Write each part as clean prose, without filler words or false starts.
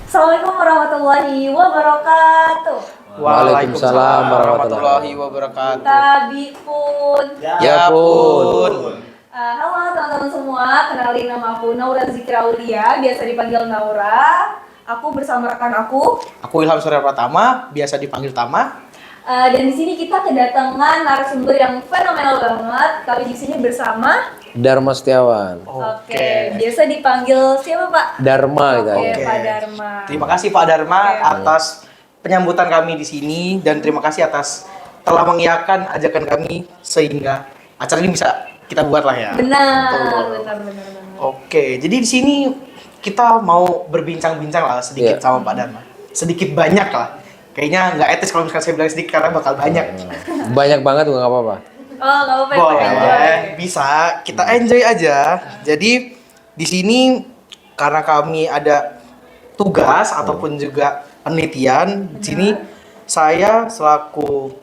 Assalamualaikum warahmatullahi wabarakatuh. Waalaikumsalam warahmatullahi wabarakatuh. Tabipun. Ya pun. Halo teman-teman semua, kenalin nama aku Naura Zikra Aulia, biasa dipanggil Naura. Aku bersama rekan aku. Aku Ilham Surya Pratama, biasa dipanggil Tama. Dan di sini kita kedatangan narasumber yang fenomenal banget. Kami di sini bersama Dharma Setiawan. Oke, biasa dipanggil siapa Pak? Dharma gitu. Oke, Pak Dharma. Terima kasih Pak Dharma Oke. atas penyambutan kami di sini dan terima kasih atas telah mengiyakan ajakan kami sehingga acara ini bisa kita buat lah ya. Benar. Oke, jadi di sini kita mau berbincang-bincang lah sedikit sama Pak Dharma. Sedikit banyak lah. Kayaknya nggak etis kalau misalkan saya bilang sedikit karena bakal banyak. Banyak banget juga nggak apa-apa. Oh, nggak apa-apa ya, Pak, enjoy. Boleh, bisa. Kita enjoy aja. Jadi di sini karena kami ada tugas ataupun juga penelitian di sini saya selaku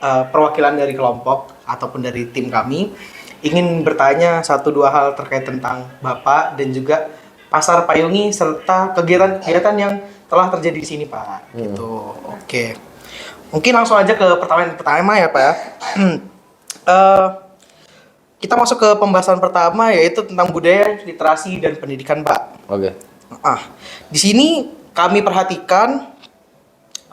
perwakilan dari kelompok ataupun dari tim kami ingin bertanya satu dua hal terkait tentang Bapak dan juga Pasar Payungi serta kegiatan-kegiatan yang telah terjadi di sini, Pak. Gitu. Oke. Mungkin langsung aja ke pertanyaan pertama ya, Pak ya. Kita masuk ke pembahasan pertama yaitu tentang budaya, literasi dan pendidikan, Pak. Oke. Di sini kami perhatikan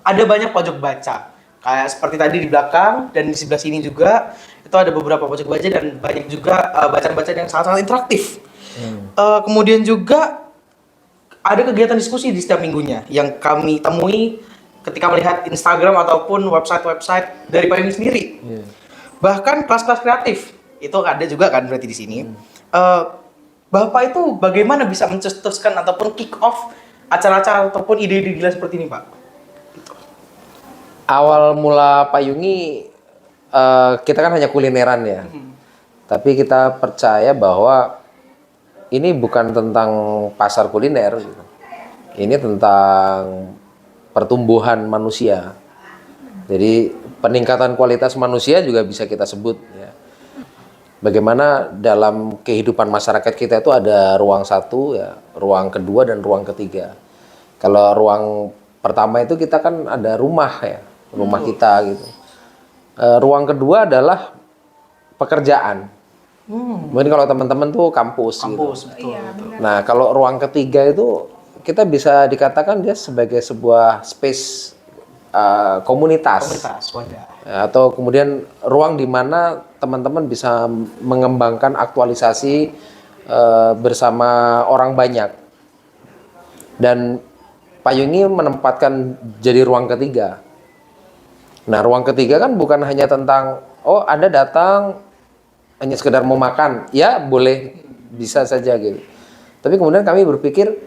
ada banyak pojok baca. Kayak seperti tadi di belakang dan di sebelah sini juga itu ada beberapa pojok baca dan banyak juga bacaan-bacaan yang sangat-sangat interaktif. Kemudian juga ada kegiatan diskusi di setiap minggunya yang kami temui ketika melihat Instagram ataupun website-website dari Payungi sendiri. Bahkan kelas-kelas kreatif itu ada juga kan berarti di sini. Bapak itu bagaimana bisa mencetuskan ataupun kick off acara-acara ataupun ide-ide gila seperti ini, Pak? Awal mula Payungi kita kan hanya kulineran ya. Tapi kita percaya bahwa ini bukan tentang pasar kuliner gitu. Ini tentang pertumbuhan manusia. Jadi peningkatan kualitas manusia juga bisa kita sebut ya. Bagaimana dalam kehidupan masyarakat kita itu ada ruang satu ya, ruang kedua dan ruang ketiga. Kalau ruang pertama itu kita kan ada rumah ya, rumah kita gitu. Ruang kedua adalah pekerjaan. Mungkin kalau teman-teman tuh kampus gitu. Betul. Nah, kalau ruang ketiga itu kita bisa dikatakan dia sebagai sebuah space komunitas. Wadah. Atau kemudian ruang di mana teman-teman bisa mengembangkan aktualisasi bersama orang banyak. Dan Payungi menempatkan jadi ruang ketiga. Nah, ruang ketiga kan bukan hanya tentang oh Anda datang hanya sekedar mau makan, ya boleh, bisa saja gitu. Tapi kemudian kami berpikir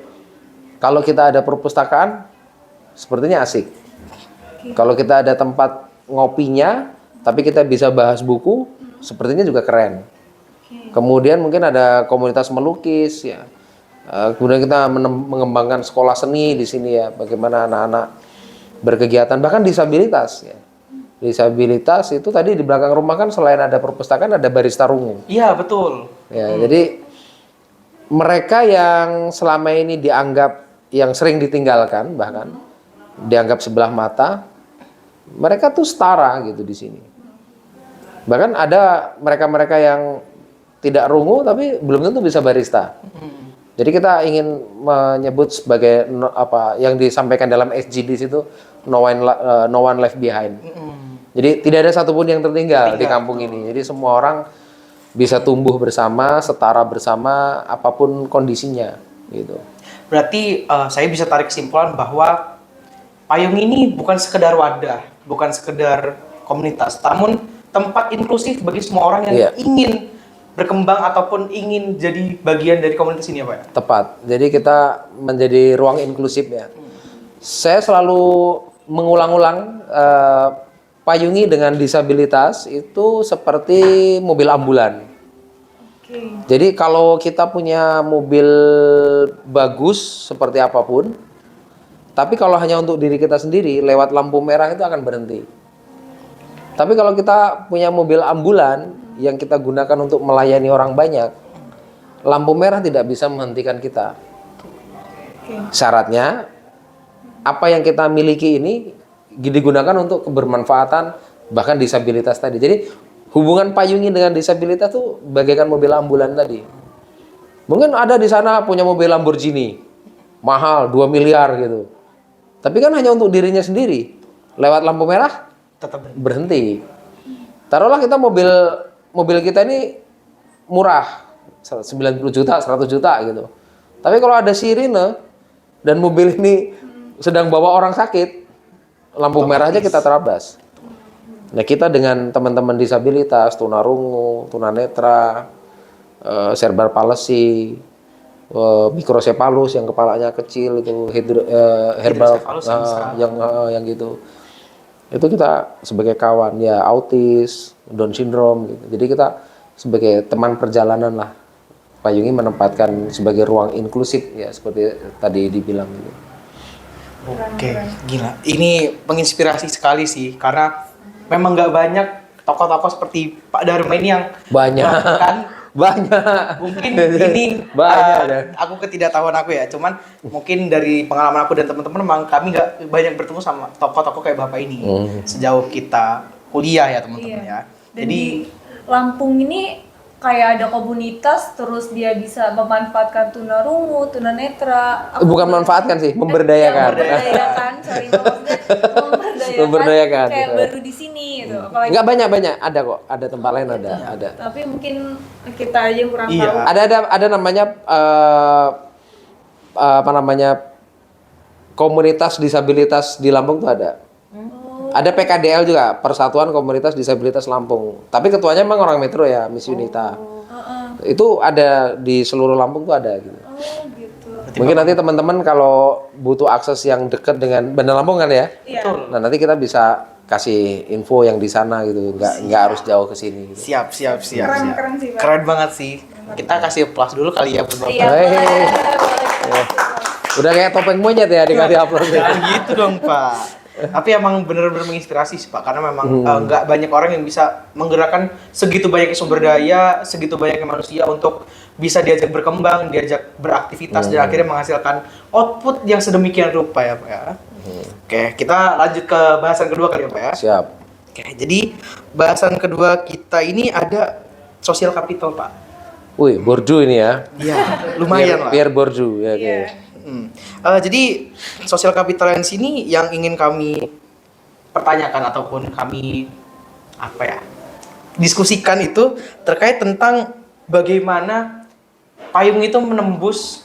kalau kita ada perpustakaan, sepertinya asik. Kalau kita ada tempat ngopinya, tapi kita bisa bahas buku, sepertinya juga keren. Kemudian mungkin ada komunitas melukis, ya. Kemudian kita mengembangkan sekolah seni di sini ya, bagaimana anak-anak berkegiatan, bahkan disabilitas ya. Disabilitas itu tadi di belakang rumah kan selain ada perpustakaan ada barista rungu. Iya, betul. Ya, jadi mereka yang selama ini dianggap yang sering ditinggalkan bahkan dianggap sebelah mata, mereka tuh setara gitu di sini. Bahkan ada mereka-mereka yang tidak rungu tapi belum tentu bisa barista. Jadi kita ingin menyebut sebagai apa yang disampaikan dalam SDGs itu no one left behind. Jadi tidak ada satupun yang tertinggal di kampung ini. Jadi semua orang bisa tumbuh bersama, setara bersama apapun kondisinya gitu. Berarti saya bisa tarik kesimpulan bahwa Payung ini bukan sekedar wadah, bukan sekedar komunitas, namun tempat inklusif bagi semua orang yang ingin berkembang ataupun ingin jadi bagian dari komunitas ini ya, Pak? Tepat. Jadi kita menjadi ruang inklusif ya. Saya selalu mengulang-ulang Payungi dengan disabilitas itu seperti mobil ambulan. Jadi kalau kita punya mobil bagus seperti apapun, tapi kalau hanya untuk diri kita sendiri, lewat lampu merah itu akan berhenti. Tapi kalau kita punya mobil ambulan yang kita gunakan untuk melayani orang banyak, lampu merah tidak bisa menghentikan kita. Syaratnya apa yang kita miliki ini digunakan untuk kebermanfaatan bahkan disabilitas tadi. Jadi hubungan Payungi dengan disabilitas tuh bagaikan mobil ambulan tadi. Mungkin ada di sana punya mobil Lamborghini mahal 2 miliar gitu. Tapi kan hanya untuk dirinya sendiri. Lewat lampu merah Tetap berhenti. Taruhlah kita mobil kita ini murah 90 juta, 100 juta gitu. Tapi kalau ada sirine dan mobil ini sedang bawa orang sakit, lampu merah aja kita terabas. Nah, kita dengan teman-teman disabilitas, tunarungu, tunanetra, cerebral palsy, mikrosepalus yang kepalanya kecil itu, herbal Hidrosepalus yang gitu. Itu kita sebagai kawan, ya autis, Down syndrome gitu. Jadi kita sebagai teman perjalanan lah. Payungi menempatkan sebagai ruang inklusif ya seperti tadi dibilang gitu. Oke, gila. Ini menginspirasi sekali sih, karena memang nggak banyak tokoh-tokoh seperti Pak Dharma ini yang Banyak. melakukan. Banyak. Mungkin ini banyak ya. aku ketidaktahuan aku ya, cuman mungkin dari pengalaman aku dan teman-teman memang kami nggak banyak bertemu sama tokoh-tokoh kayak bapak ini sejauh kita kuliah ya teman-teman ya. Dan Jadi di Lampung ini kayak ada komunitas, terus dia bisa memanfaatkan tunarungu, tunanetra. Bukan memanfaatkan sih, memberdayakan. Memberdayakan, sorry maksudnya Memberdayakan. Kayak baru di sini gitu. Apalagi Enggak banyak, ada kok. Ada tempat lain ada. tapi mungkin kita aja yang kurang Iya. tahu. Ada namanya apa namanya komunitas disabilitas di Lampung tuh ada. Ada PKDL juga, Persatuan Komunitas Disabilitas Lampung. Tapi ketuanya emang orang Metro ya, Miss Yunita. Itu ada di seluruh Lampung tuh ada gitu. Oh gitu. Mungkin nanti teman-teman kalau butuh akses yang dekat dengan Bandar Lampung kan ya. Iya. Nah, nanti kita bisa kasih info yang di sana gitu. Nggak harus jauh ke sini gitu. siap. Keren sih, Pak. Keren banget sih. Kita kasih plus dulu kali ya buat Bapak. Iya. Hei. boleh. Udah kayak topeng monyet ya dikasih upload. Jangan gitu dong Pak. Tapi emang benar-benar menginspirasi sih Pak, karena memang nggak banyak orang yang bisa menggerakkan segitu banyaknya sumber daya, segitu banyaknya manusia untuk bisa diajak berkembang, diajak beraktivitas dan akhirnya menghasilkan output yang sedemikian rupa ya Pak ya. Oke, kita lanjut ke bahasan kedua kali ya Pak ya. Siap. Oke, jadi bahasan kedua kita ini ada social capital Pak. Wih, Bourdieu ini ya. Iya, lumayan lah. Pierre Bourdieu ya. Iya. Oke. Jadi social capital yang sini yang ingin kami pertanyakan ataupun kami diskusikan itu terkait tentang bagaimana Payung itu menembus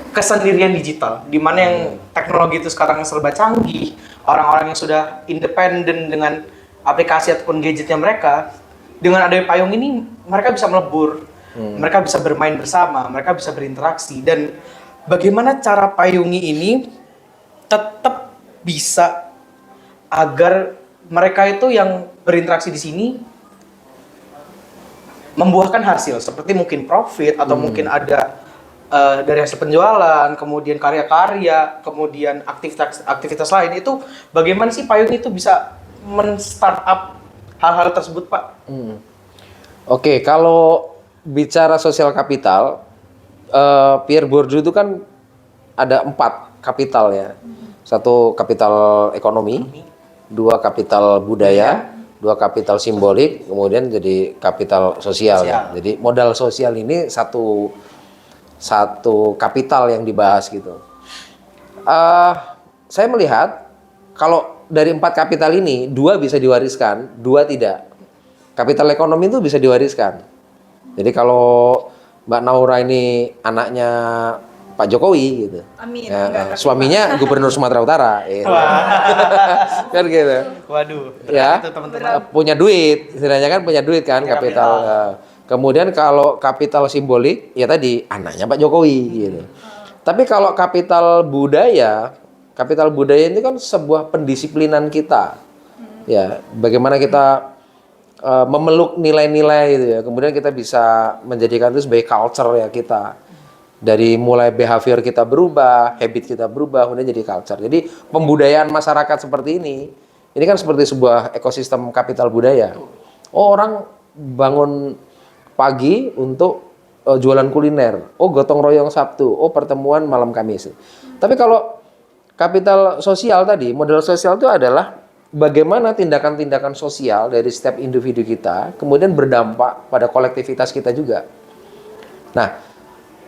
kesendirian digital, di mana yang teknologi itu sekarang serba canggih, orang-orang yang sudah independen dengan aplikasi ataupun gadgetnya mereka, dengan adanya Payung ini mereka bisa melebur. Mereka bisa bermain bersama, mereka bisa berinteraksi, dan bagaimana cara Payungi ini tetap bisa agar mereka itu yang berinteraksi di sini membuahkan hasil seperti mungkin profit atau mungkin ada dari hasil penjualan, kemudian karya-karya, kemudian aktivitas lain. Itu bagaimana sih Payung itu bisa men-startup hal-hal tersebut Pak? Oke, kalau bicara sosial kapital, Pierre Bourdieu itu kan ada 4 kapital ya. 1 kapital ekonomi, 2 kapital budaya, 2 kapital simbolik, kemudian jadi kapital sosial. Ya. Jadi modal sosial ini satu kapital yang dibahas gitu. Saya melihat kalau dari 4 kapital ini 2 bisa diwariskan, 2 tidak. Kapital ekonomi itu bisa diwariskan. Jadi kalau Mbak Naura ini anaknya Pak Jokowi gitu. Amin. Ya, suaminya Gubernur Sumatera Utara. Gitu. Kan gitu. Waduh, Ya, itu teman-teman. punya duit, istilahnya kan punya duit kan kapital. Kemudian kalau kapital simbolik ya tadi anaknya Pak Jokowi gitu. Tapi kalau kapital budaya itu kan sebuah pendisiplinan kita. Ya, bagaimana kita memeluk nilai-nilai itu ya. Kemudian kita bisa menjadikan itu sebagai culture ya kita. Dari mulai behavior kita berubah, habit kita berubah, kemudian jadi culture. Jadi pembudayaan masyarakat seperti ini kan seperti sebuah ekosistem kapital budaya. Oh, orang bangun pagi untuk jualan kuliner. Oh, gotong royong Sabtu. Oh, pertemuan malam Kamis. Tapi kalau kapital sosial tadi, modal sosial itu adalah bagaimana tindakan-tindakan sosial dari setiap individu kita kemudian berdampak pada kolektivitas kita juga. Nah,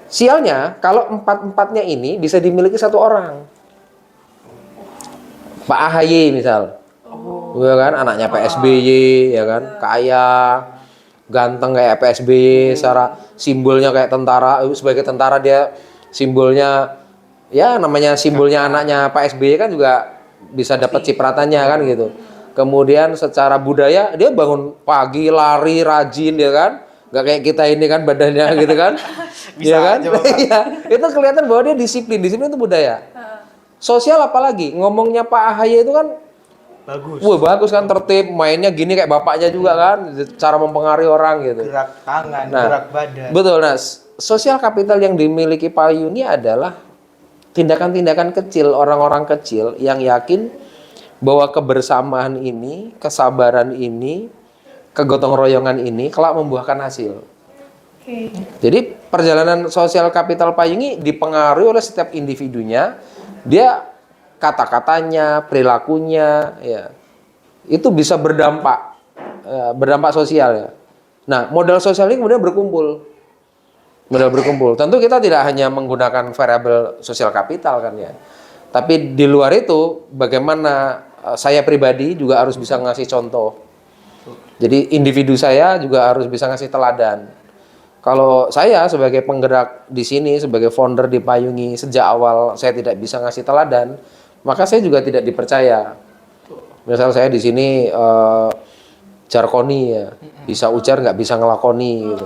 sialnya kalau empat-empatnya ini bisa dimiliki satu orang. Pak AHY misal, ya kan, anaknya PSBY, ya kan, kaya, ganteng kayak PSBY, secara simbolnya kayak tentara, sebagai tentara dia simbolnya, ya namanya simbolnya anaknya Pak SBY kan juga bisa dapat cipratannya kan gitu. Kemudian secara budaya dia bangun pagi, lari, rajin, ya kan, nggak kayak kita ini kan badannya gitu kan, Bisa ya kan, aja, Bapak. iya, itu kelihatan bahwa dia disiplin itu budaya. Sosial apalagi ngomongnya Pak AHY itu kan Bagus. wah bagus kan, tertib, mainnya gini kayak bapaknya juga kan, cara mempengaruhi orang gitu. Gerak tangan, Nah, gerak badan. Betul, nah sosial kapital yang dimiliki Pak Yuni adalah tindakan-tindakan kecil, orang-orang kecil yang yakin bahwa kebersamaan ini, kesabaran ini, kegotong royongan ini kelak membuahkan hasil. Oke. Jadi perjalanan sosial kapital Pak Yuni dipengaruhi oleh setiap individunya, dia kata-katanya, perilakunya, ya itu bisa berdampak, berdampak sosial ya. Nah, modal sosial ini kemudian berkumpul. Modal berkumpul. Tentu kita tidak hanya menggunakan variabel sosial kapital kan ya. Tapi di luar itu bagaimana saya pribadi juga harus bisa ngasih contoh. Jadi individu saya juga harus bisa ngasih teladan. Kalau saya sebagai penggerak di sini, sebagai founder di Payungi, sejak awal saya tidak bisa ngasih teladan, maka saya juga tidak dipercaya. Misal saya di sini jarkoni ya, bisa ujar nggak bisa ngelakoni gitu.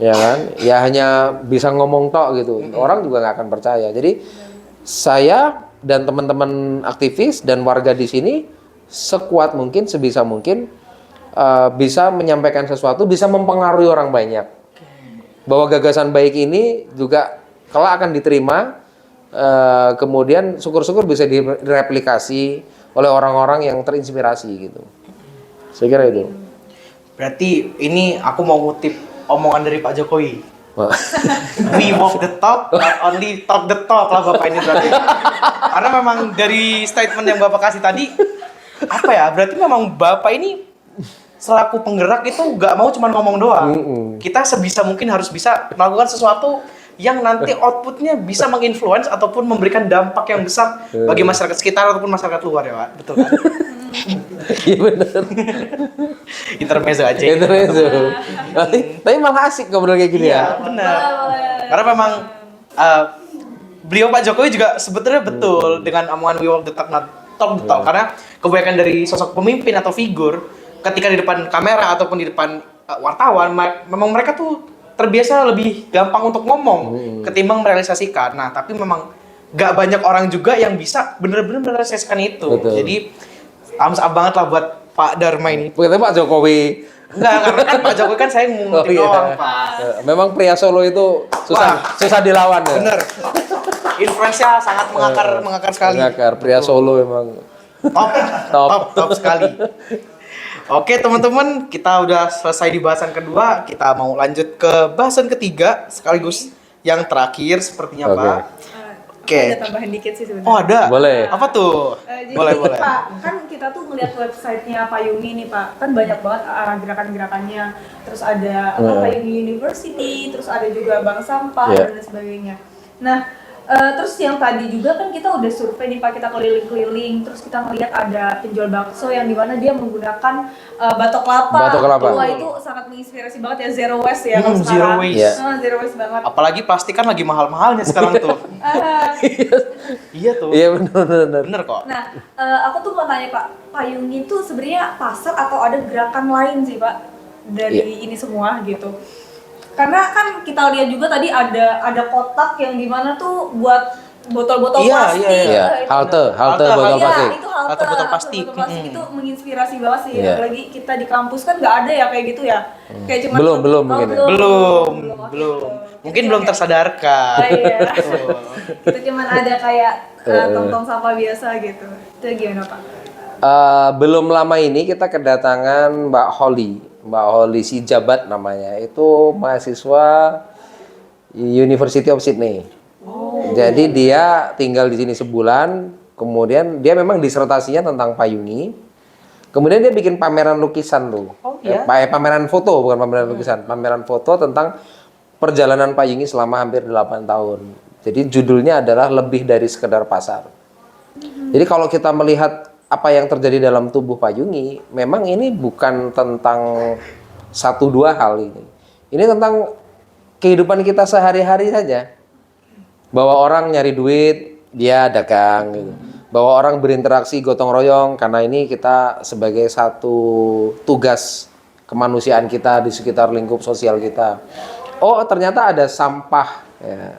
Ya kan? Ya hanya bisa ngomong tok gitu. Orang juga nggak akan percaya. Jadi saya dan teman-teman aktivis dan warga di sini sekuat mungkin, sebisa mungkin bisa menyampaikan sesuatu, bisa mempengaruhi orang banyak. Bahwa gagasan baik ini juga kelak akan diterima, kemudian syukur-syukur bisa direplikasi oleh orang-orang yang terinspirasi gitu. Saya kira itu. Berarti ini aku mau ngutip omongan dari Pak Jokowi. Wah. We walk the talk, not only talk the talk lah Bapak ini berarti. Karena memang dari statement yang Bapak kasih tadi, apa ya, berarti memang Bapak ini selaku penggerak itu nggak mau cuma ngomong doang. Kita sebisa mungkin harus bisa melakukan sesuatu yang nanti outputnya bisa menginfluence ataupun memberikan dampak yang besar bagi masyarakat sekitar ataupun masyarakat luar ya Pak. Betul kan? Iya benar. Intermezzo aja. Intermezzo. Tapi malah asik ngobrol kayak gini ya. Iya, benar. Karena memang beliau Pak Jokowi juga sebetulnya betul dengan omongan we walk the talk, not talk the talk. Karena kebanyakan dari sosok pemimpin atau figur ketika di depan kamera ataupun di depan wartawan, memang mereka tuh terbiasa lebih gampang untuk ngomong ketimbang merealisasikan. Nah, tapi memang gak banyak orang juga yang bisa bener-bener merealisasikan itu. Betul. Jadi thumbs up banget lah buat Pak Dharma ini. Kita Pak Jokowi. Enggak, karena kan Pak Jokowi kan saya ngutip doang, Pak. Memang pria Solo itu susah dilawan ya. Bener. Influence-nya sangat mengakar sekali. Mengakar. Pria Solo memang Top sekali. Oke teman-teman, kita udah selesai di bahasan kedua. Kita mau lanjut ke bahasan ketiga sekaligus yang terakhir sepertinya Oke. Pak. Oke. Ada tambahan dikit sih sebenarnya. Oh ada. Boleh. Apa tuh? Jadi, Boleh. Pak, kan kita tuh ngeliat websitenya Payungi nih Pak, kan banyak banget gerakan-gerakannya. Terus ada Payungi University, terus ada juga Bank Sampah Yeah. dan sebagainya. Nah, terus yang tadi juga kan kita udah survei nih Pak, kita keliling-keliling, terus kita ngeliat ada penjual bakso yang dimana dia menggunakan batok kelapa. Batok kelapa. Wah itu sangat menginspirasi banget ya, zero waste ya kalau Zero sekarang. waste. Yeah. Zero waste banget. Apalagi plastik kan lagi mahal-mahalnya sekarang tuh. Iya tuh. Iya benar. Bener kok. Nah, aku tuh mau tanya Pak, Payungi itu sebenarnya pasar atau ada gerakan lain sih Pak dari ini semua gitu? Karena kan kita lihat juga tadi ada kotak yang dimana tuh buat botol-botol Iya, plastik. iya. Halte Halte botol Iya, plastik. itu halte botol plastik. itu menginspirasi banget sih. Iya. Apalagi kita di kampus kan nggak ada ya kayak gitu ya. Kayak cuma Belum mungkin ya. Belum. Gitu. Mungkin Jadi belum kayak- tersadarkan. Oh, iya. Itu cuman ada kayak tong-tong sampah biasa gitu. Itu gimana Pak? Belum lama ini kita kedatangan Mbak Holly Sijabat namanya. Itu mahasiswa University of Sydney. Jadi dia tinggal di sini sebulan, kemudian dia memang disertasinya tentang payungi. Kemudian dia bikin pameran lukisan tuh. Oh, iya? Pameran foto, bukan pameran lukisan. Pameran foto tentang perjalanan payungi selama hampir 8 tahun. Jadi judulnya adalah Lebih Dari Sekedar Pasar. Jadi kalau kita melihat apa yang terjadi dalam tubuh payungi, memang ini bukan tentang satu dua hal ini. Ini tentang kehidupan kita sehari-hari saja. Bahwa orang nyari duit, dia dagang gitu. Bahwa orang berinteraksi gotong royong, karena ini kita sebagai satu tugas kemanusiaan kita di sekitar lingkup sosial kita. Oh, ternyata ada sampah. Ya.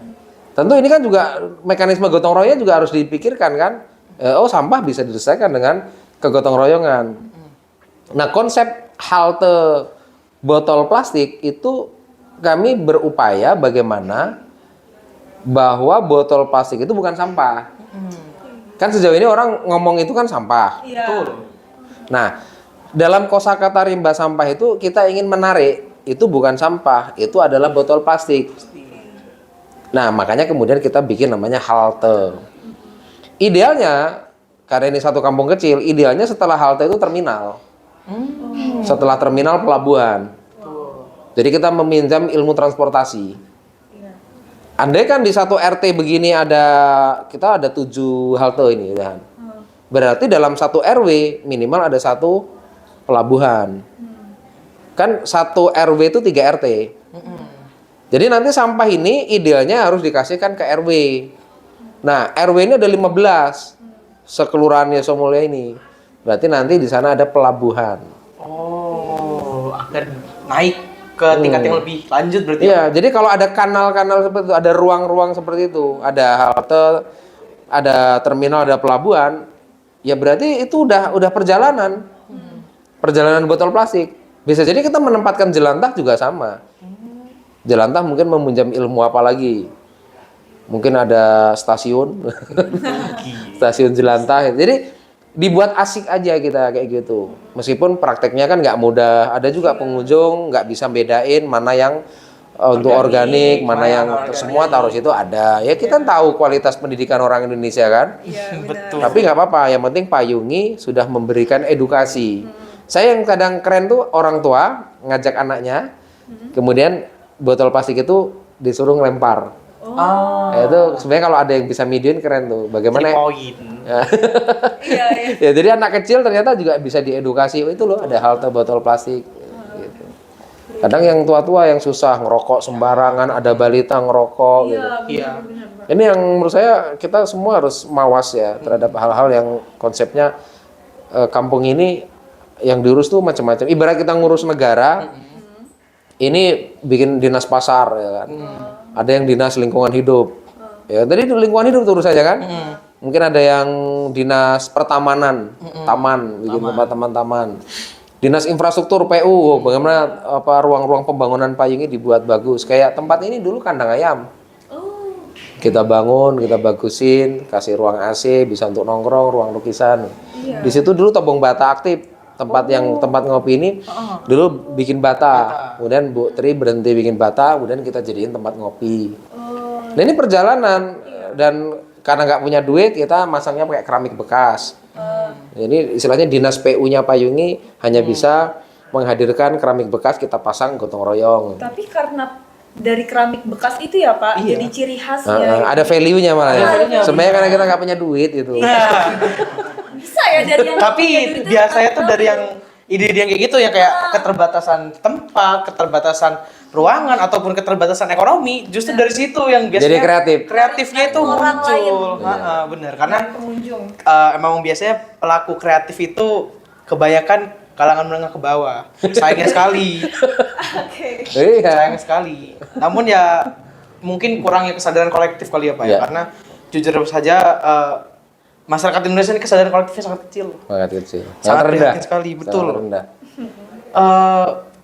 Tentu ini kan juga mekanisme gotong royong juga harus dipikirkan kan. Oh, sampah bisa diselesaikan dengan kegotong royongan. Nah, konsep halte botol plastik itu kami berupaya bagaimana bahwa botol plastik itu bukan sampah. Kan sejauh ini orang ngomong itu kan sampah. Iya. Betul. Nah, dalam kosakata rimba sampah itu kita ingin menarik itu bukan sampah, itu adalah botol plastik. Nah, makanya kemudian kita bikin namanya halte. Idealnya, karena ini satu kampung kecil, idealnya setelah halte itu terminal. Setelah terminal pelabuhan. Jadi kita meminjam ilmu transportasi. Andai kan di satu RT begini kita ada 7 halte ini, kan? Berarti dalam satu RW minimal ada satu pelabuhan. Kan satu RW itu 3 RT. Jadi nanti sampah ini idealnya harus dikasihkan ke RW. Nah, RW ini ada 15 sekelurahannya Somulya ini. Berarti nanti di sana ada pelabuhan. Oh, akan naik ke tingkat yang lebih lanjut berarti. Iya, jadi kalau ada kanal-kanal seperti itu, ada ruang-ruang seperti itu, ada halte, ada terminal, ada pelabuhan, ya berarti itu udah perjalanan. Perjalanan botol plastik. Bisa jadi kita menempatkan jelantah juga sama. Jelantah mungkin meminjam ilmu apa lagi? Mungkin ada stasiun. Stasiun jelantah. Jadi dibuat asik aja kita kayak gitu. Meskipun prakteknya kan nggak mudah. Ada juga pengunjung nggak bisa bedain mana yang untuk organik, mana yang semua taruh situ ada. Ya kita tahu kualitas pendidikan orang Indonesia kan. Iya, benar. Betul. Tapi nggak apa-apa. Yang penting payungi sudah memberikan edukasi. Saya yang kadang keren tuh orang tua ngajak anaknya, kemudian botol plastik itu disuruh ngelempar. Oh. Ya, itu sebenarnya kalau ada yang bisa median keren tuh. Bagaimana? Jadi poin. Iya, iya. Ya, jadi anak kecil ternyata juga bisa diedukasi. Oh, itu loh ada halte botol plastik. Gitu. Kadang yang tua-tua yang susah ngerokok sembarangan, ada balita ngerokok. Iya, Gitu. Iya. benar. Ini yang menurut saya kita semua harus mawas ya terhadap hal-hal yang konsepnya kampung ini yang diurus tuh macam-macam. Ibarat kita ngurus negara, ini bikin dinas pasar ya kan. Ada yang dinas lingkungan hidup. Ya, tadi lingkungan hidup terus saja kan. Mungkin ada yang dinas pertamanan, taman, bikin tempat taman-taman. Dinas infrastruktur PU, bagaimana apa ruang-ruang pembangunan payungi dibuat bagus. Kayak tempat ini dulu kandang ayam. Kita bangun, kita bagusin, kasih ruang AC, bisa untuk nongkrong, ruang lukisan. Di situ dulu Tobong Bata aktif. Tempat ngopi ini dulu bikin bata. Kemudian Bu Tri berhenti bikin bata, kemudian kita jadiin tempat ngopi. Nah, ini perjalanan dan karena nggak punya duit kita masangnya pakai keramik bekas. Ini istilahnya dinas PU-nya Payungi hanya bisa menghadirkan keramik bekas kita pasang gotong royong. Tapi karena dari keramik bekas itu ya Pak, Iya. jadi ciri khasnya. Ada value-nya malah ya. value-nya. Sebenarnya karena kita nggak punya duit itu. Bisa ya dari yang Tapi dari itu biasanya tuh tahu. dari yang ide-ide yang kayak gitu ya kayak keterbatasan tempat, keterbatasan ruangan ataupun keterbatasan ekonomi, justru dari situ yang biasanya Jadi kreatif. kreatifnya itu Orang muncul. lain. Bener karena pengunjung. emang biasanya pelaku kreatif itu kebanyakan kalangan menengah ke bawah. Sayangnya sekali. Oke. Iya. Sayang sekali. Namun ya mungkin kurangnya kesadaran kolektif kali ya Pak ya. Iya. Karena jujur saja masyarakat Indonesia ini kesadaran kolektifnya sangat kecil. Sangat kecil. Sangat Sangat rendah. prihatin sekali, betul. Sangat rendah.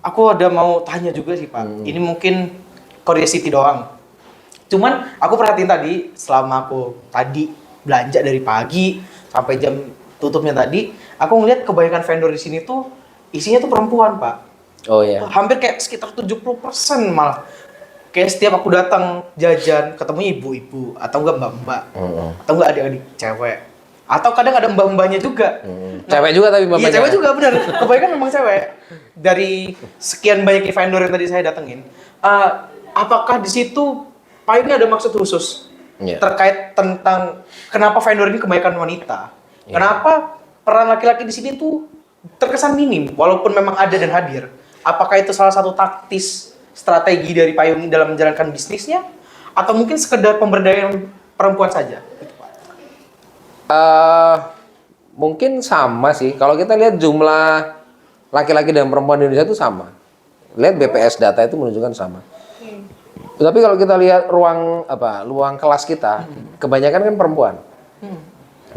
Aku ada mau tanya juga sih Pak. Ini mungkin curiosity doang. Cuman aku perhatiin tadi selama aku tadi belanja dari pagi sampai jam tutupnya tadi, aku ngeliat kebanyakan vendor di sini tuh isinya tuh perempuan Pak. Oh iya. Hampir kayak sekitar 70% malah. kayak setiap aku datang jajan ketemu ibu-ibu atau enggak mbak-mbak atau enggak adik-adik cewek atau kadang ada mbak-mbaknya juga. Cewek juga tapi Iya bapaknya. cewek juga benar. Kebanyakan memang cewek. Dari sekian banyak vendor yang tadi saya datengin, apakah di situ Pak ini ada maksud khusus Iya. terkait tentang kenapa vendor ini kebanyakan wanita? Iya. Kenapa peran laki-laki di sini tuh terkesan minim walaupun memang ada dan hadir? Apakah itu salah satu taktis strategi dari Payung ini dalam menjalankan bisnisnya atau mungkin sekedar pemberdayaan perempuan saja? Gitu, Pak. Mungkin sama sih. Kalau kita lihat jumlah laki-laki dan perempuan di Indonesia itu sama. Lihat BPS data itu menunjukkan sama. Tapi kalau kita lihat ruang kelas kita, kebanyakan kan perempuan.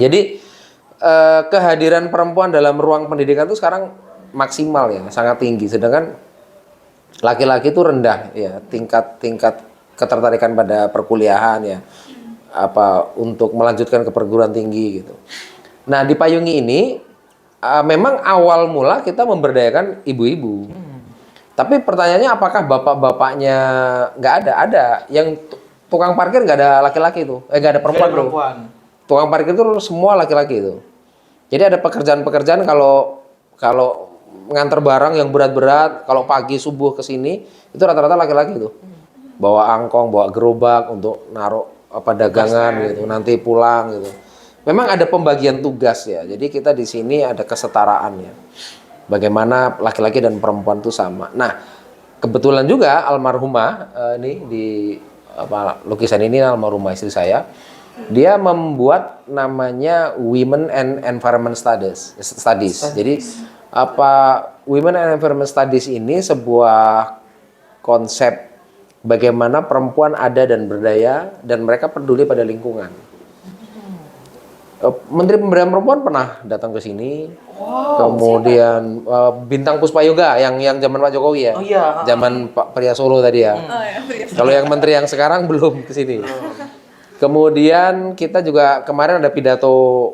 Jadi kehadiran perempuan dalam ruang pendidikan itu sekarang maksimal ya, sangat tinggi. Sedangkan laki-laki itu rendah ya, tingkat ketertarikan pada perkuliahan ya, untuk melanjutkan ke perguruan tinggi gitu. Nah di Payungi ini memang awal mula kita memberdayakan ibu-ibu. Tapi pertanyaannya apakah bapak-bapaknya nggak ada? Ada. Yang tukang parkir nggak ada laki-laki itu, nggak ada perempuan, bro. Tukang parkir itu semua laki-laki itu. Jadi ada pekerjaan-pekerjaan kalau nganter barang yang berat-berat, kalau pagi subuh ke sini itu rata-rata laki-laki itu. Bawa angkong, bawa gerobak untuk naruh dagangan gitu, nanti pulang gitu. Memang ada pembagian tugas ya. Jadi kita di sini ada kesetaraan ya. Bagaimana laki-laki dan perempuan itu sama. Nah, kebetulan juga almarhumah ini di lukisan ini almarhumah istri saya. Dia membuat namanya Women and Environment Studies. Jadi Women and Environment Studies ini sebuah konsep bagaimana perempuan ada dan berdaya dan mereka peduli pada lingkungan. Menteri Pemberdayaan Perempuan pernah datang ke sini. Kemudian Bintang Puspayoga yang zaman Pak Jokowi ya. Oh iya. Zaman Pak Pria Solo tadi ya. Kalau yang menteri yang sekarang belum ke sini. Kemudian kita juga kemarin ada pidato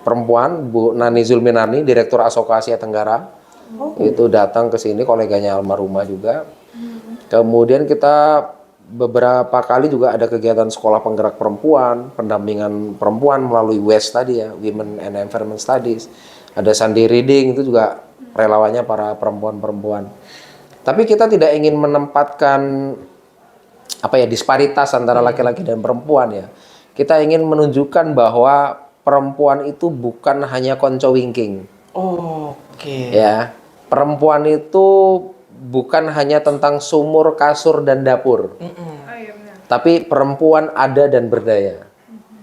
perempuan Bu Nani Zulminarni, Direktur Asoka Asia Tenggara. Itu datang ke sini, koleganya almarhumah juga. Kemudian kita beberapa kali juga ada kegiatan sekolah penggerak perempuan, pendampingan perempuan melalui WES tadi ya, Women and Environment Studies. Ada Sunday Reading, itu juga relawannya para perempuan-perempuan. Tapi kita tidak ingin menempatkan disparitas antara laki-laki dan perempuan ya. Kita ingin menunjukkan bahwa perempuan itu bukan hanya konco wingking. Oke. Ya, perempuan itu bukan hanya tentang sumur, kasur, dan dapur. Tapi perempuan ada dan berdaya.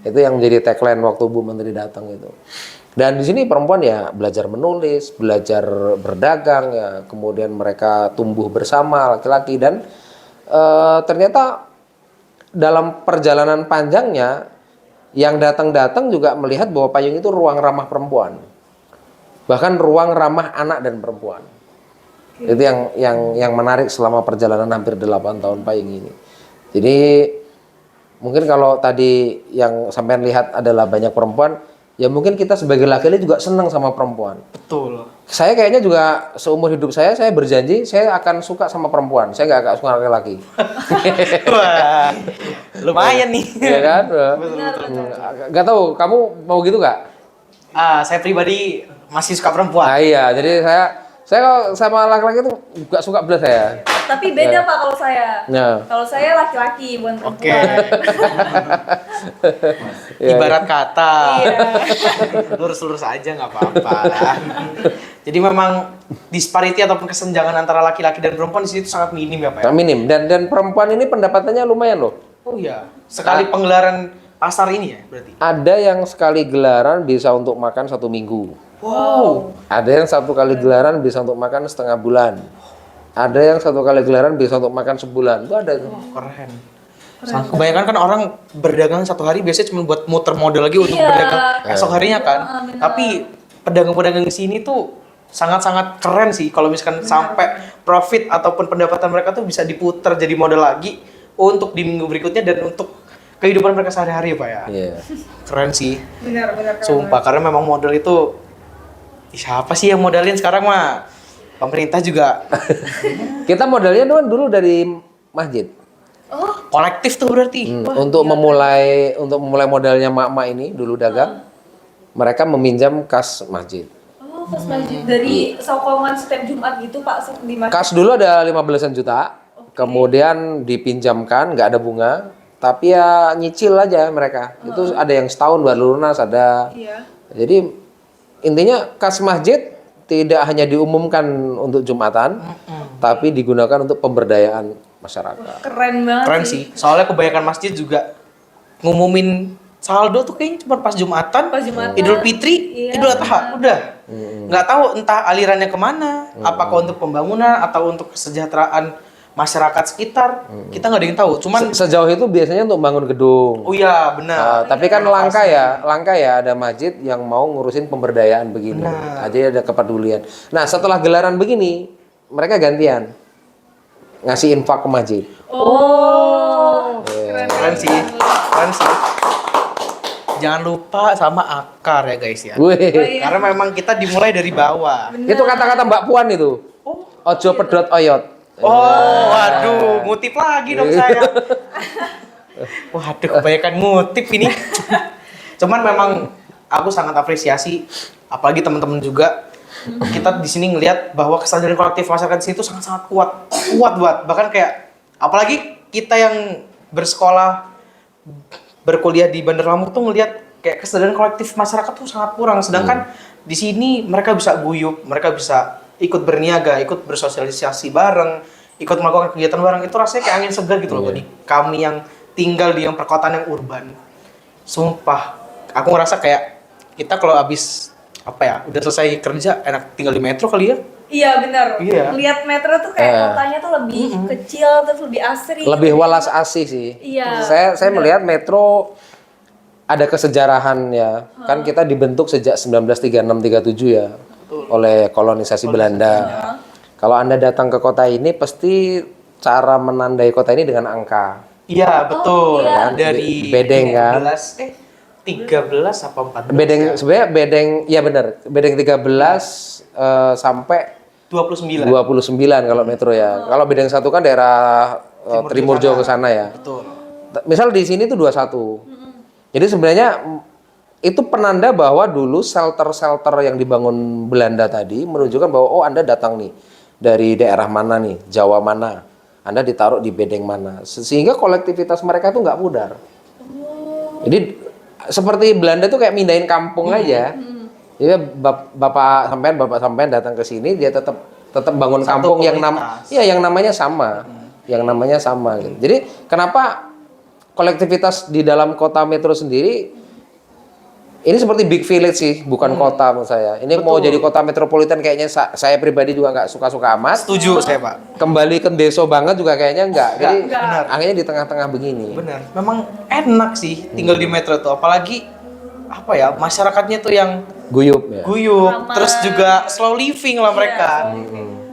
Itu yang menjadi tagline waktu Bu Menteri datang itu. Dan di sini perempuan ya belajar menulis, belajar berdagang ya, kemudian mereka tumbuh bersama laki-laki dan ternyata dalam perjalanan panjangnya yang datang-datang juga melihat bahwa Payung itu ruang ramah perempuan. Bahkan ruang ramah anak dan perempuan. Itu yang menarik selama perjalanan hampir 8 tahun Payung ini. Jadi mungkin kalau tadi yang sampean lihat adalah banyak perempuan, ya mungkin kita sebagai laki-laki juga senang sama perempuan. Betul. Saya kayaknya juga seumur hidup saya berjanji saya akan suka sama perempuan. Saya nggak suka laki-laki. Wah, lumayan nih. Iya kan? Nggak tahu, kamu mau gitu nggak? Saya pribadi masih suka perempuan. Nah, iya, jadi saya kalau sama laki-laki itu nggak suka belas saya. Tapi beda Pak kalau saya. Ya. Kalau saya laki-laki bukan Oke. perempuan. Ibarat kata. Iya. Lurus-lurus aja nggak apa-apa. Jadi memang disparity ataupun kesenjangan antara laki-laki dan perempuan di situ sangat minim ya Pak ya? Minim dan perempuan ini pendapatannya lumayan loh. Oh iya. Sekali penggelaran pasar ini ya berarti? Ada yang sekali gelaran bisa untuk makan 1 minggu. Wow. Ada yang 1 kali gelaran bisa untuk makan setengah bulan. Ada yang 1 kali gelaran bisa untuk makan sebulan. Itu ada tuh. Keren. Kebanyakan kan orang berdagang 1 hari biasanya cuma buat muter modal lagi untuk berdagang esok harinya kan. Tapi pedagang-pedagang di sini tuh sangat-sangat keren sih kalau misalkan sampai profit ataupun pendapatan mereka tuh bisa diputar jadi modal lagi untuk di minggu berikutnya dan untuk kehidupan mereka sehari-hari Pak ya. Iya. Keren sih. Benar. Sumpah karena memang modal itu siapa sih yang modalin sekarang mah? Pemerintah juga Kita modalnya dulu dari masjid. Oh, kolektif tuh berarti. Untuk memulai modalnya mak-mak ini dulu dagang, mereka meminjam kas masjid. oh, pas masjid dari sokongan setiap Jumat gitu Pak di masjid. Kas dulu ada 15-an juta, kemudian dipinjamkan, nggak ada bunga, tapi ya nyicil aja mereka. Itu ada yang setahun baru lunas, ada. Iya. Jadi intinya kas masjid tidak hanya diumumkan untuk Jumatan, tapi digunakan untuk pemberdayaan masyarakat. Keren banget Keren sih. Soalnya kebanyakan masjid juga ngumumin saldo tuh kayaknya cuma pas Jumatan, Pas Jumatan. Idul Fitri, Iya, Idul Adha, udah. Nggak tahu entah alirannya kemana, apakah untuk pembangunan atau untuk kesejahteraan masyarakat sekitar, kita nggak ada yang tahu. Cuman, Sejauh itu biasanya untuk bangun gedung. oh iya benar. Tapi kan langka ya ada masjid yang mau ngurusin pemberdayaan begini. Jadi ada kepedulian. Nah, setelah gelaran begini, mereka gantian ngasih infak ke masjid. Oh. Keren sih, keren sih. Jangan lupa sama akar ya guys ya. Wih, Karena memang kita dimulai dari bawah. itu kata-kata Mbak Puan itu. Ojo pedot oyot. Oh, waduh, ngutip lagi dong saya. Waduh, kebanyakan ngutip ini. Cuman memang aku sangat apresiasi, apalagi teman-teman juga. Kita di sini ngelihat bahwa kesadaran kolektif masyarakat di sini itu sangat-sangat kuat banget. Bahkan kayak, apalagi kita yang bersekolah, berkuliah di Bandar Lampung tuh ngelihat kayak kesadaran kolektif masyarakat tuh sangat kurang. Sedangkan di sini mereka bisa guyup, mereka bisa ikut berniaga, ikut bersosialisasi bareng, ikut melakukan kegiatan bareng. Itu rasanya kayak angin segar gitu loh bagi kami yang tinggal di yang perkotaan yang urban. Sumpah, aku ngerasa kayak kita kalau habis udah selesai kerja enak tinggal di metro kali ya. Iya benar. Iya. Lihat metro tuh kayak kotanya tuh lebih kecil terus lebih asri. Lebih walas asih sih. Iya. Saya melihat metro ada kesejarahan ya. Kan kita dibentuk sejak 1936-37 ya oleh kolonisasi Belanda. Kalau Anda datang ke kota ini pasti cara menandai kota ini dengan angka. Iya, betul. iya. Dari Bedeng, kan? 13 apa 14? Bedeng ya? sebenarnya ya benar. Bedeng 13 sampai 29. 29 kalau metro ya. Kalau bedeng 1 kan daerah Trimurjo ke sana ya. Betul. Misal di sini tuh 21. Jadi sebenarnya itu penanda bahwa dulu shelter-shelter yang dibangun Belanda tadi menunjukkan bahwa oh Anda datang nih dari daerah mana nih, Jawa mana. Anda ditaruh di bedeng mana. Sehingga kolektivitas mereka tuh nggak pudar. Jadi seperti Belanda tuh kayak mindahin kampung aja. Jadi bapak sampean datang ke sini dia tetap bangun Satu kampung yang komunitas. yang namanya sama. Yang namanya sama gitu. Jadi kenapa kolektivitas di dalam kota metro sendiri ini seperti big village sih, bukan kota menurut saya. Ini mau jadi kota metropolitan kayaknya saya pribadi juga nggak suka-suka amat. Setuju saya, Pak. Kembali ke deso banget juga kayaknya enggak. Jadi benar. akhirnya di tengah-tengah begini. Benar. Memang enak sih tinggal di metro tuh, apalagi masyarakatnya tuh yang Guyup ya. guyup, Ramah. terus juga slow living lah mereka.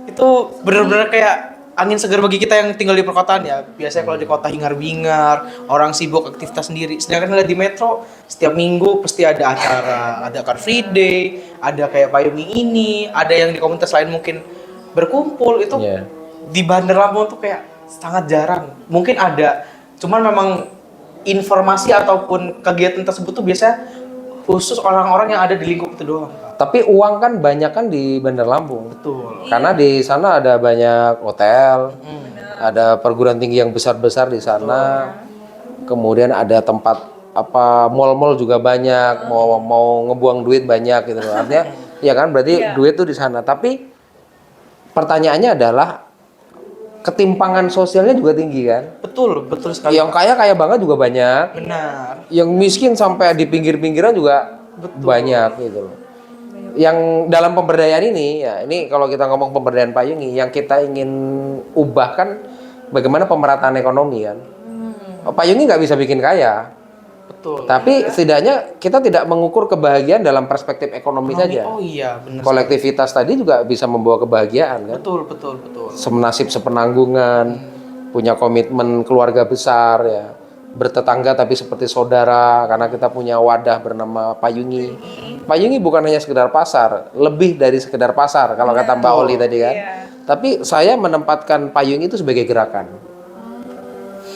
Itu benar-benar kayak angin segar bagi kita yang tinggal di perkotaan ya. Biasanya kalau di kota hingar-bingar, orang sibuk aktivitas sendiri. Sedangkan di metro setiap minggu pasti ada acara, ada Car Free Day, ada kayak payung ini, ada yang di komunitas lain mungkin berkumpul. Itu Iya. di Bandar Lampung tuh kayak sangat jarang. Mungkin ada, cuman memang informasi ataupun kegiatan tersebut tuh biasanya khusus orang-orang yang ada di lingkup itu doang. Tapi uang kan banyak kan di Bandar Lampung. Betul. Karena di sana ada banyak hotel, ada perguruan tinggi yang besar-besar di sana. Kemudian ada tempat mall-mall juga banyak, mau ngebuang duit banyak gitu loh. Artinya ya kan berarti duit tuh di sana. Tapi pertanyaannya adalah ketimpangan sosialnya juga tinggi kan? Betul sekali. Yang kaya banget juga banyak. Benar. Yang miskin sampai di pinggir-pinggiran juga banyak gitu loh. Yang dalam pemberdayaan ini, ya ini kalau kita ngomong pemberdayaan payungi, yang kita ingin ubah kan bagaimana pemerataan ekonomi kan. Payungi nggak bisa bikin kaya, Betul. tapi setidaknya kita tidak mengukur kebahagiaan dalam perspektif ekonomi saja. Oh iya, benar. Kolektivitas tadi juga bisa membawa kebahagiaan kan. Betul. Semenasib sepenanggungan, punya komitmen keluarga besar ya, bertetangga tapi seperti saudara karena kita punya wadah bernama Payungi. Payung ini bukan hanya sekedar pasar, lebih dari sekedar pasar kalau kata Mbak Oli tadi kan. Iya. Tapi saya menempatkan payung itu sebagai gerakan.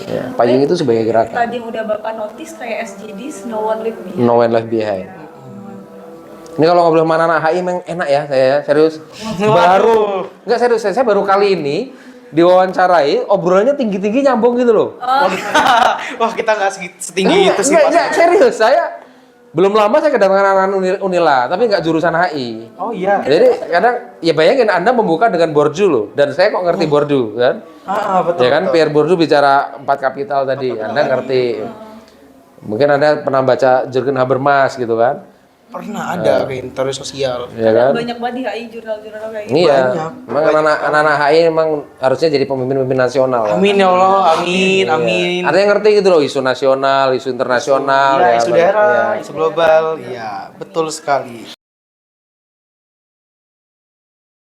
Ya, payung itu sebagai gerakan. Tadi yang udah Bapak notice kayak SGDs, No One Leave Behind. No one left behind. Ini kalau ngobrol sama anak HI memang enak ya saya serius. Baru enggak serius saya baru kali ini diwawancarai obrolannya tinggi-tinggi nyambung gitu loh. Wah, kita nggak setinggi itu sih, Pak. Enggak, serius saya belum lama saya kedatangan anak Unila tapi nggak jurusan HI. Oh iya. Jadi kadang ya bayangin Anda membuka dengan Bourdieu loh dan saya kok ngerti Bourdieu kan? Betul. Ya kan betul. Pierre Bourdieu bicara 4 kapital tadi, Anda ngerti. Mungkin Anda pernah baca Jürgen Habermas gitu kan? Pernah ada kayak teori sosial. Ya kan? Banyak banget di HI jurnal-jurnal kayak gitu. Iya. Banyak. Memang anak-anak HI memang harusnya jadi pemimpin-pemimpin nasional. Ya. Amin ya Allah, amin, amin. Ada yang ngerti gitu loh isu nasional, isu internasional, Ya, isu daerah, ya. isu global, ya betul sekali.